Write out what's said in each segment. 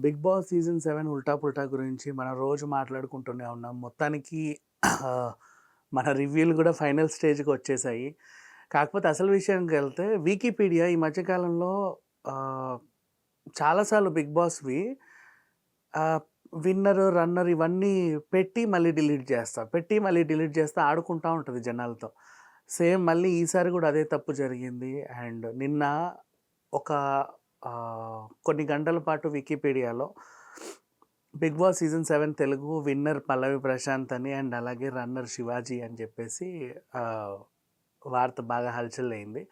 Big boss season 7 ఉల్టా పుల్టా గురించి మనం రోజు మాట్లాడుకుంటూనే ఉన్నాం. మొత్తానికి మన రివ్యూలు కూడా ఫైనల్ స్టేజ్‌కి వచ్చేసాయి. కాకపోతే అసలు విషయానికెళ్తే వికీపీడియా ఈ మధ్య కాలంలో ఆహ్, చాలా సార్లు బిగ్ బాస్‌వి ఆహ్, విన్నర్, రన్నర్ ఇవన్నీ పెట్టి మళ్ళీ డిలీట్ చేస్తా. పెట్టి మళ్ళీ డిలీట్ చేస్తా ఆడుకుంటా ఉంటది జనాలతో. సేమ్ మళ్ళీ ఈసారి కూడా అదే తప్పు జరిగింది. అండ్ నిన్న ఒక కొన్ని గంటల పాటు వికీపీడియాలో 'big boss' season 7 Telugu winner Pallavi Prashanth అని అండ్ అలాగే రన్నర్ శివాజీ అని చెప్పేసి ఆహ్, వార్త బాగా హల్చల్ అయింది.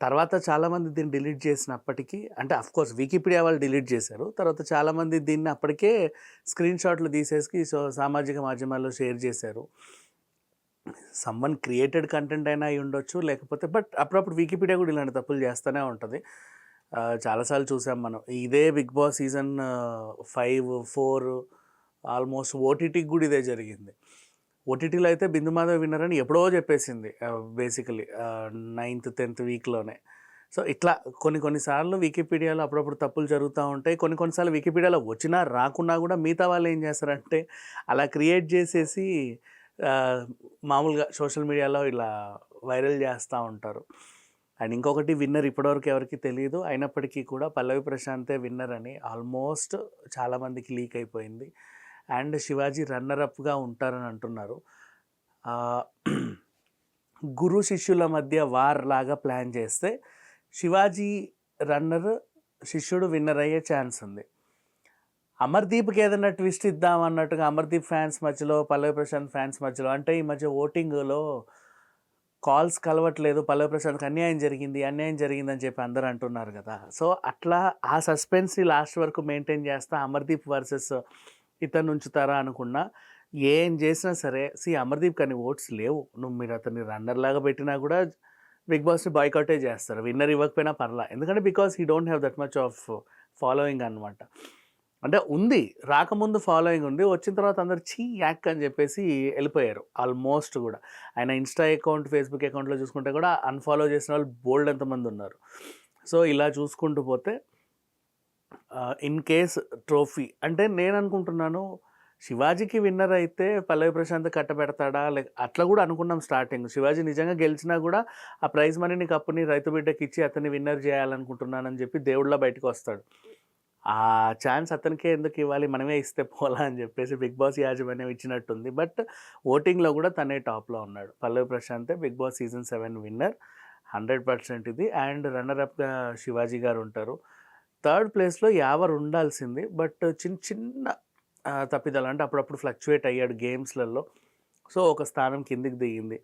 తర్వాత చాలామంది దీన్ని డిలీట్ చేసినప్పటికీ అంటే ఆఫ్‌కోర్స్ వికీపీడియా వాళ్ళు డిలీట్ చేశారు. తర్వాత చాలామంది దీన్ని అప్పటికే స్క్రీన్ షాట్లు తీసేసి సామాజిక మాధ్యమాల్లో షేర్ చేశారు. సమ్‌వన్ క్రియేటెడ్ కంటెంట్ అయినా అయ్యుండొచ్చు. లేకపోతే బట్ అప్పుడప్పుడు వికీపీడియా కూడా ఇలాంటి తప్పులు చేస్తూనే ఉంటది. చాలా సార్లు చూసాం మనం. ఇదే 'బిగ్ బాస్' సీజన్ 5, 4 ఆల్మోస్ట్ ఓటీటీకి కూడా ఇదే జరిగింది. ఓటీటీలో అయితే 'బిందు మాధవ్' విన్నర్ అని ఎప్పుడో చెప్పేసింది. బేసికల్లీ 9థ్, 10థ్ వీక్‌లోనే. సో, ఇట్లా కొన్ని సార్లు వికీపీడియాలో అప్పుడప్పుడు తప్పులు జరుగుతా ఉంటాయి. కొన్ని సార్లు వికీపీడియాలో వచ్చినా రాకున్నా కూడా మిగతా వాళ్ళు ఏం చేస్తారంటే అలా క్రియేట్ చేసేసి ఆహ్, మామూలుగా సోషల్ మీడియాలో ఇలా వైరల్ చేస్తా ఉంటారు. అండ్ ఇంకొకటి విన్నర్ ఇప్పటివరకు ఎవరికీ తెలీదు. అయినప్పటికీ కూడా పల్లవి ప్రశాంతే విన్నర్ అని ఆల్మోస్ట్ చాలామందికి లీక్ అయిపోయింది. అండ్ శివాజీ రన్నర్ అప్‌గా ఉంటారని అంటున్నారు. ఆహ్, గురు శిష్యుల మధ్య వార్ లాగా ప్లాన్ చేస్తే శివాజీ రన్నర్, శిష్యుడు విన్నర్ అయ్యే ఛాన్స్ ఉంది. అమర్‌దీప్‌కి ఏదైనా ట్విస్ట్ ఇద్దాం అన్నట్టుగా అమర్‌దీప్ ఫ్యాన్స్ మధ్యలో, పల్లవి ప్రశాంత్ ఫ్యాన్స్ మధ్యలో అంటే ఈ మధ్య ఓటింగ్‌లో కాల్స్ కలవట్లేదు. పల్లవి ప్రశాంత్‌కి అన్యాయం జరిగిందని చెప్పి అందరూ అంటున్నారు గదా! సో, అట్లా ఆ సస్పెన్స్‌ని లాస్ట్ వరకు మెయింటైన్ చేస్తా అమర్‌దీప్ వర్సెస్ ఇతన్ని ఉంచుతారా అనుకున్నా. ఏం చేసినా సరే అమర్‌దీప్‌కి అన్ని ఓట్స్ లేవు. మీరు అతన్ని రన్నర్ లాగా పెట్టినా కూడా బిగ్ బాస్‌ని బాయ్‌కాటే చేస్తారు. విన్నర్ ఇవ్వకపోయినా పర్లా. ఎందుకంటే because he don't have that much of following అనమాట. అంటే ఉంది. రాకముందు ఫాలోయింగ్ ఉంది. వచ్చిన తర్వాత అందరూ ఛీ! యాక్ అని చెప్పేసి ఎళ్ళిపోయారు ఆల్మోస్ట్ గూడా. ఆయన ఇన్‌స్టా అకౌంట్, ఫేస్‌బుక్ అకౌంట్‌లో చూసుకుంటే కూడా అన్‌ఫాలో చేసిన వాళ్ళు బోలెడంత మంది ఉన్నారు. సో, ఇలా చూసుకుంటూ పోతే ఇన్ కేస్ ట్రోఫీ అంటే నేననుకుంటున్నాను శివాజీకి విన్నర్ అయితే పల్లవి ప్రశాంత్ కట్టబెడతాడా? అట్లా కూడా అనుకున్నాం స్టార్టింగ్. శివాజీ నిజంగా గెలిచినా కూడా ఆ ప్రైజ్ మనీని, కప్పుని రైతు బిడ్డకిచ్చి అతన్ని విన్నర్ చేయాలనుకుంటున్నానని చెప్పి దేవుడిలా బయటకొస్తాడు. ఆ ఛాన్స్ అతనికే ఎందుకు ఇవ్వాలి? మనమే ఇస్తే పోలా అని చెప్పేసి 'బిగ్ బాస్' యాజమాన్యం ఇచ్చినట్టుంది. బట్ ఓటింగ్‌లో కూడా తనే టాప్‌లో ఉన్నాడు. పల్లవి ప్రశాంతే 'బిగ్ బాస్' సీజన్ 7 విన్నర్ 100% ఇది. అండ్ రన్నర్ అప్‌గా శివాజీ గారు ఉంటారు. థర్డ్ ప్లేస్‌లో యావర్ ఉండాల్సింది. బట్ చిన్న తప్పిదాలు అంటే అప్పుడప్పుడు ఫ్లక్చుయేట్ అయ్యాడు గేమ్స్‌లలో. సో, ఒక స్థానం కిందకి దిగింది.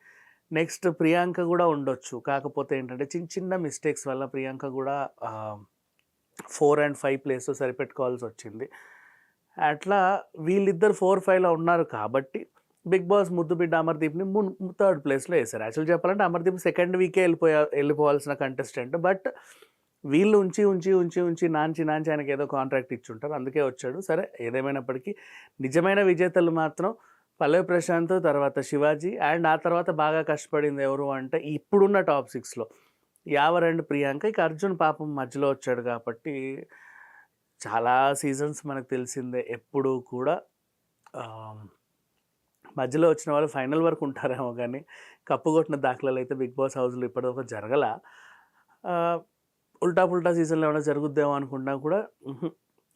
నెక్స్ట్ ప్రియాంక కూడా ఉండొచ్చు. కాకపోతే ఏంటంటే చిన్న మిస్టేక్స్ వల్ల ప్రియాంక కూడా 4 అండ్ 5 ప్లేస్‌లో సరిపెట్టుకోవాల్సొచ్చింది. అట్లా వీళ్ళిద్దరు 4, 5లో ఉన్నారు కాబట్టి 'బిగ్ బాస్' ముద్దు బిడ్డ అమర్‌దీప్‌ని థర్డ్ ప్లేస్‌లో ఏశారు. యాక్చువల్‌గా చెప్పాలంటే అమర్‌దీప్ సెకండ్ వీకే ఎళ్ళిపోవాల్సిన కంటెస్టెంట్. బట్ వీళ్ళు ఉంచి నాంచి ఆయనకేదో కాంట్రాక్ట్ ఇచ్చుంటారు. అందుకే వచ్చాడు. సరే ఏదేమైనప్పటికీ నిజమైన విజేతలు మాత్రం పల్లవి ప్రశాంత్, తర్వాత శివాజీ అండ్ ఆ తర్వాత బాగా కష్టపడింది ఎవరు అంటే ఇప్పుడున్న టాప్ 6లో యావర్ అండ్ ప్రియాంక. ఇక అర్జున్ పాపం మధ్యలో వచ్చాడు కాబట్టి చాలా సీజన్స్ మనకు తెలిసిందే. ఎప్పుడూ కూడా ఆహ్, మధ్యలో వచ్చిన వాళ్ళు ఫైనల్ వరకు ఉంటారేమో గానీ, కప్పు కొట్టిన దాఖలాలైతే 'బిగ్ బాస్' హౌస్‌లో ఇప్పటివరకు జరగల. ఆహ్, ఉల్టా పుల్టా సీజన్‌లో ఏమైనా జరుగుద్దేమో అనుకున్నా కూడా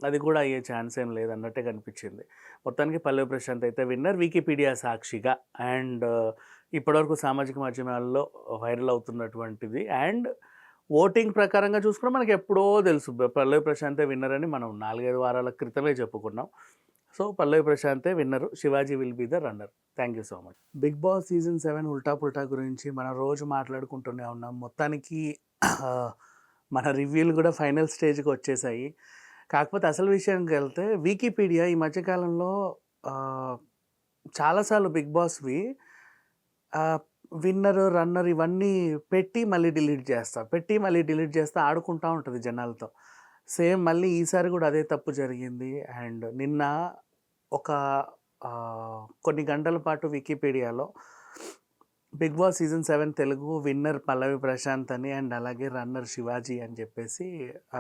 అది కూడా అయ్యే ఛాన్స్ ఏం లేదన్నట్టే కనిపించింది. మొత్తానికి పల్లవి ప్రశాంత్ అయితే విన్నర్ వికీపీడియా సాక్షిగా. అండ్ ఇప్పటివరకు సామాజిక మాధ్యమాల్లో వైరల్ అవుతున్నటువంటిది. అండ్ ఓటింగ్ ప్రకారంగా చూసుకుంటే మనకి ఎప్పుడో తెలుసు పల్లవి ప్రశాంతే విన్నర్ అని మనం 4, 5 వారాల క్రితమే చెప్పుకున్నాం. సో, పల్లవి ప్రశాంతే winner. Shivaji will be the runner. Thank you so much. 'Big boss' season 7 ఉల్టా పుల్టా గురించి మనం రోజు మాట్లాడుకుంటూనే ఉన్నాం. మొత్తానికి మన రివ్యూలు కూడా ఫైనల్ స్టేజ్‌కి వచ్చేసాయి. కాకపోతే అసలు విషయానికెళ్తే వికీపీడియా ఈ మధ్య కాలంలో ఆహ్, చాలా సార్లు 'బిగ్ బాస్'వి ఆహ్, విన్నర్, రన్నర్ ఇవన్నీ పెట్టి మళ్ళీ డిలీట్ చేస్తా ఆడుకుంటా ఉంటది జనాలతో. సేమ్ మళ్ళీ ఈసారి కూడా అదే తప్పు జరిగింది. అండ్ నిన్న ఒక కొన్ని గంటల పాటు వికీపీడియాలో 'big boss' season 7 Telugu winner Pallavi Prashanth అని అండ్ అలాగే రన్నర్ శివాజీ అని చెప్పేసి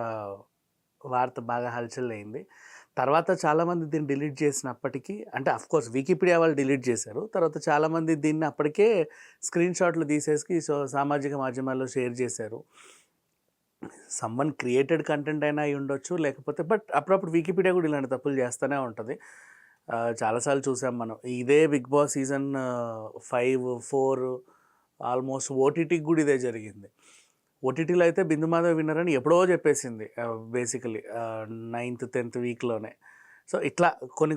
ఆహ్, వార్త బాగా హల్చల్ అయింది. తర్వాత చాలామంది దీన్ని డిలీట్ చేసినప్పటికీ అంటే అఫ్‌కోర్స్ వికీపీడియా వాళ్ళు డిలీట్ చేశారు. తర్వాత చాలామంది దీన్ని అప్పటికే స్క్రీన్‌షాట్లు తీసేసి సామాజిక మాధ్యమాల్లో షేర్ చేశారు. సమ్‌వన్ క్రియేటెడ్ కంటెంట్ అయినా అయ్యుండొచ్చు. లేకపోతే బట్ అప్పుడప్పుడు వికీపీడియా కూడా ఇలాంటి తప్పులు చేస్తూనే ఉంటది. చాలా సార్లు చూసాం మనం. ఇదే 'బిగ్ బాస్' సీజన్ 5, 4 ఆల్మోస్ట్ ఓటీటీకి కూడా ఇదే జరిగింది. ఓటీటీలో అయితే 'బిందు మాధవ్' విన్నర్ అని ఎప్పుడో చెప్పేసింది. బేసికలీ 9థ్, 10థ్ వీక్‌లోనే. సో, ఇట్లా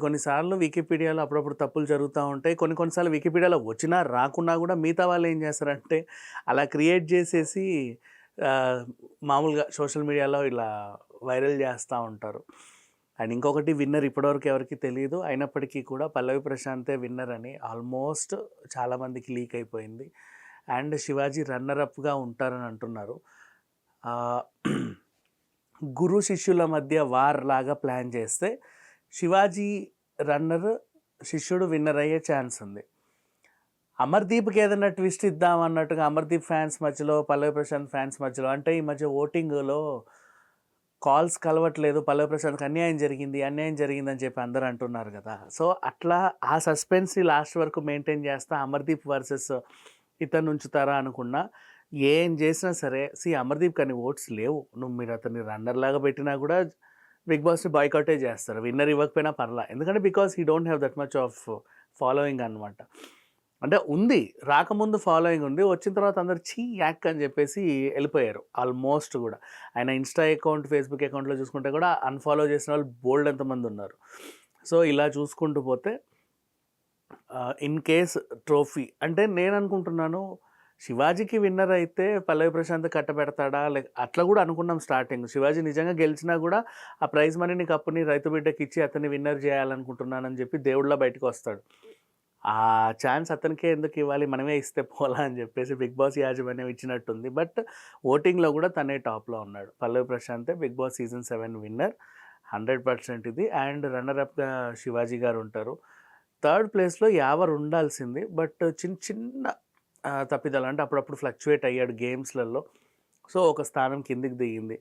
కొన్ని సార్లు వికీపీడియాలో అప్పుడప్పుడు తప్పులు జరుగుతా ఉంటాయి. కొన్ని సార్లు వికీపీడియాలో వచ్చినా రాకున్నా కూడా మిగతా వాళ్ళు ఏం చేస్తారంటే అలా క్రియేట్ చేసేసి మామూలుగా సోషల్ మీడియాలో ఇలా వైరల్ చేస్తూ ఉంటారు. అండ్ ఇంకొకటి విన్నర్ ఇప్పటివరకు ఎవరికీ తెలీదు. అయినప్పటికీ కూడా పల్లవి ప్రశాంతే విన్నర్ అని ఆల్మోస్ట్ చాలామందికి లీక్ అయిపోయింది. అండ్ శివాజీ రన్నర్ అప్‌గా ఉంటారని అంటున్నారు. గురు శిష్యుల మధ్య వార్ లాగా ప్లాన్ చేస్తే శివాజీ రన్నర్, శిష్యుడు విన్నర్ అయ్యే ఛాన్స్ ఉంది. అమర్దీప్‌కి ఏదైనా ట్విస్ట్ ఇద్దాం అన్నట్టుగా అమర్దీప్ ఫ్యాన్స్ మధ్యలో, పల్లవి ప్రశాంత్ ఫ్యాన్స్ మధ్యలో అంటే ఈ మధ్య ఓటింగ్‌లో కాల్స్ కలవట్లేదు. పల్లవి ప్రశాంత్‌కి అన్యాయం జరిగిందని చెప్పి అందరూ అంటున్నారు కదా! సో, అట్లా ఆ సస్పెన్స్‌ని లాస్ట్ వరకు మెయింటైన్ చేస్తా అమర్దీప్ వర్సెస్ ఇతన్ని ఉంచుతారా అనుకున్నా. ఏం చేసినా సరే అమర్దీప్‌కి అన్ని ఓట్స్ లేవు. మీరు అతన్ని రన్నర్ లాగా పెట్టినా కూడా బిగ్ బాస్‌ని బాయ్‌కాటే చేస్తారు. విన్నర్ ఇవ్వకపోయినా పర్లా. ఎందుకంటే because he don't have that much of following అనమాట. అంటే ఉంది. రాకముందు ఫాలోయింగ్ ఉంది. వచ్చిన తర్వాత అందరూ ఛీ! యాక్ అని చెప్పేసి వెళ్ళిపోయారు ఆల్మోస్ట్ కూడా. ఆయన ఇన్‌స్టా అకౌంట్, ఫేస్‌బుక్ అకౌంట్‌లో చూసుకుంటే కూడా అన్‌ఫాలో చేసిన వాళ్ళు బోల్డ్ ఎంతమంది ఉన్నారు. సో, ఇలా చూసుకుంటూ పోతే ఇన్ కేస్ ట్రోఫీ అంటే నేను అనుకుంటున్నాను శివాజీకి విన్నర్ అయితే పల్లవి ప్రశాంత్ కట్టబెడతాడా? అట్లా కూడా అనుకున్నాం స్టార్టింగ్. శివాజీ నిజంగా గెలిచినా కూడా ఆ ప్రైజ్ మనీని, కప్పుని రైతు బిడ్డకి ఇచ్చి అతన్ని విన్నర్ చేయాలనుకుంటున్నానని చెప్పి దేవుడిలా బయటకు వస్తాడు. ఆ ఛాన్స్ అతనికే ఎందుకు ఇవ్వాలి, మనమే ఇస్తే పోలా అని చెప్పేసి బిగ్ బాస్ యాజమాన్యం ఇచ్చినట్టుంది. బట్ ఓటింగ్లో కూడా తనే టాప్లో ఉన్నాడు. పల్లవి ప్రశాంతే బిగ్ బాస్ సీజన్ 7 విన్నర్ 100% ఇది. అండ్ రన్నర్ అప్‌గా శివాజీ గారు ఉంటారు. థర్డ్ ప్లేస్‌లో యావర్ ఉండాల్సింది. బట్ చిన్న తప్పిదాలు అంటే అప్పుడప్పుడు ఫ్లక్చువేట్ అయ్యాడు గేమ్స్‌లలో. సో, ఒక స్థానం కిందికి దిగింది.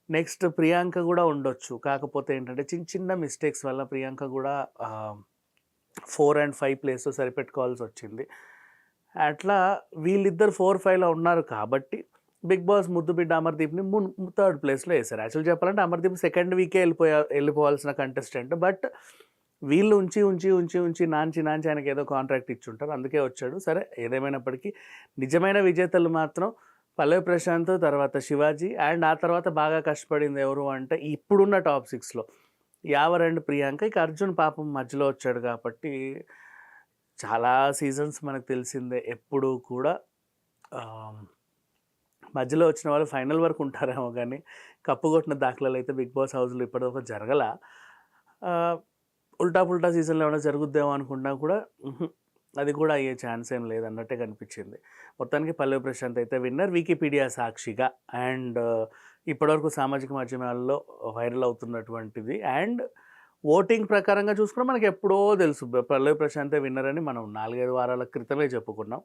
నెక్స్ట్ ప్రియాంక కూడా ఉండొచ్చు. కాకపోతే ఏంటంటే చిన్న మిస్టేక్స్ వల్ల ప్రియాంక కూడా 4 అండ్ 5 ప్లేస్‌లో సరిపెట్టుకోవాల్సి వచ్చింది. అట్లా వీళ్ళిద్దరు 4, 5లో ఉన్నారు కాబట్టి బిగ్ బాస్ ముద్దు బిడ్డ అమర్దీప్‌ని థర్డ్ ప్లేస్‌లో వేశారు. యాక్చువల్ చెప్పాలంటే అమర్దీప్ సెకండ్ వీకే వెళ్ళిపోవాల్సిన కంటెస్టెంట్. బట్ వీళ్ళు ఉంచి నాంచి ఆయనకి ఏదో కాంట్రాక్ట్ ఇచ్చుంటారు. అందుకే వచ్చాడు. సరే ఏదేమైనప్పటికీ నిజమైన విజేతలు మాత్రం పల్లవి ప్రశాంత్, తర్వాత శివాజీ అండ్ ఆ తర్వాత బాగా కష్టపడింది ఎవరు అంటే ఇప్పుడున్న టాప్ 6లో యావర్ అండ్ ప్రియాంక. ఇక అర్జున్ పాపం మధ్యలో వచ్చాడు కాబట్టి చాలా సీజన్స్ మనకు తెలిసిందే. ఎప్పుడూ కూడా మధ్యలో వచ్చిన వాళ్ళు ఫైనల్ వరకు ఉంటారేమో కానీ కప్పు కొట్టిన దాఖలాలు అయితే బిగ్ బాస్ హౌస్లో ఇప్పటివరకు జరగల. ఉల్టా సీజన్లో ఏమైనా జరుగుద్దేమో అనుకున్నా కూడా అది కూడా అయ్యే ఛాన్స్ ఏం లేదన్నట్టే కనిపించింది. మొత్తానికి పల్లవి ప్రశాంత్ అయితే విన్నర్ వికీపీడియా సాక్షిగా. అండ్ ఇప్పటివరకు సామాజిక మాధ్యమాల్లో వైరల్ అవుతున్నటువంటిది. అండ్ ఓటింగ్ ప్రకారంగా చూసుకున్నా మనకి ఎప్పుడో తెలుసు పల్లవి ప్రశాంతే విన్నర్ అని మనం 4-5 వారాల క్రితమే చెప్పుకున్నాం.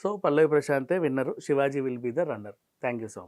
సో, పల్లవి ప్రశాంతే winner. Shivaji will be the runner. Thank you so much.